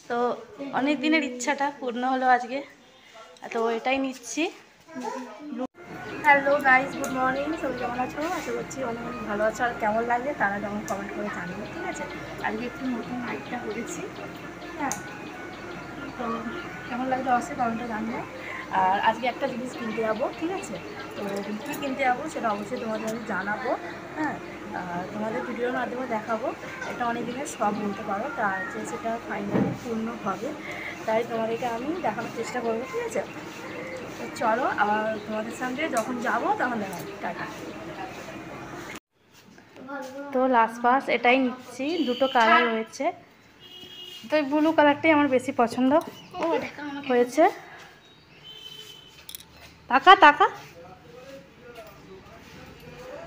তো অনেক দিনের ইচ্ছাটা পূর্ণ হলো আজকে, তো এটাই নিচ্ছি। Hello guys, good morning. সবাই কেমন আছো? আশা করছি অনেক অনেক ভালো আছো। আর কেমন লাগবে তারা যেমন কমেন্ট করে জানবে, ঠিক আছে? আজকে একটু নতুন লাইটটা করেছি, হ্যাঁ। তো কেমন লাগবে অবশ্যই কমেন্টে জানবে। আর আজকে একটা জিনিস কিনতে যাবো, ঠিক আছে? তো কী কিনতে যাবো সেটা অবশ্যই তোমাদের আমি জানাবো, হ্যাঁ। তোমাদের ভিডিওর মাধ্যমে দেখাবো। এটা অনেক দিনের শখ বলতে পারো, তা যে সেটা ফাইনালি পূর্ণ হবে, তাই তোমাদেরকে আমি দেখানোর চেষ্টা করবো, ঠিক আছে? তো চলো, আবার তোমাদের সঙ্গে যখন যাবো তখন দেখাবো। টাটা। তো লাস্ট পাস এটাই নিচ্ছি, দুটো কালার রয়েছে। তো এই ব্লু কালারটাই আমার বেশি পছন্দ হয়েছে। টাকা টাকা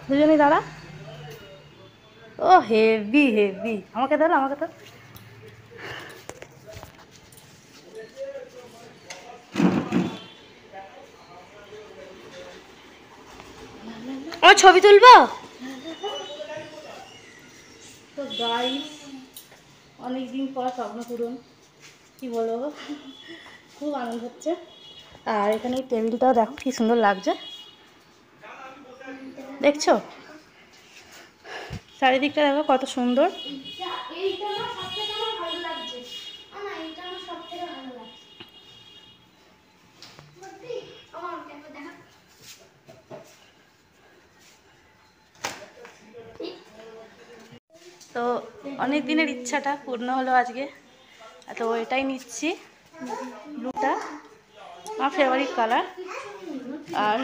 দুজনেই দাঁড়া। ও হেভি হেভি, আমাকে ধর আমাকে ধর। আমার ছবি তুলবো। তো গাইস, অনেকদিন পর স্বপ্ন পূরণ, কি বলবো, খুব আনন্দ হচ্ছে। আর এখানে এই টেবিলটাও দেখো কি সুন্দর লাগছে, দেখছো? চারিদিকটা দেখো কত সুন্দর। তো অনেক দিনের ইচ্ছাটা পূর্ণ হলো আজকে, তো এটাই নিচ্ছি, ব্লুটা আমার ফেভারিট কালার। আর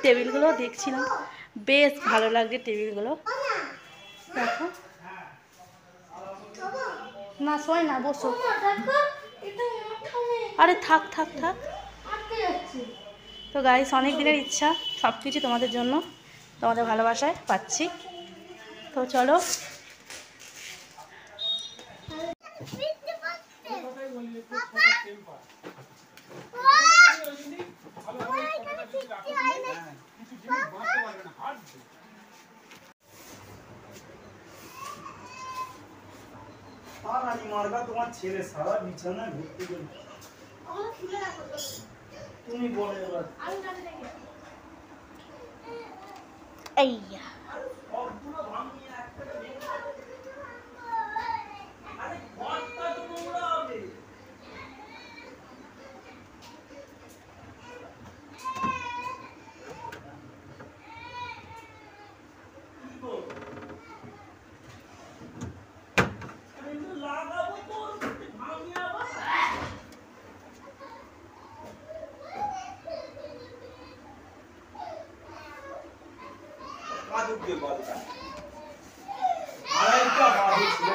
টেবিলগুলো দেখছিলাম, বেশ ভালো লাগছে টেবিলগুলো, দেখো। না শোয় না, বসো। আরে থাক থাক থাক। তো গাইস, অনেক দিনের ইচ্ছা, সব কিছু তোমাদের জন্য, তোমাদের ভালোবাসায় পাচ্ছি। তো চলো। তোমার ছেলে সারা বিছানা ঘুরতে গেল, তুমি বলে এবার। আড়াইটা বাজে ছিল।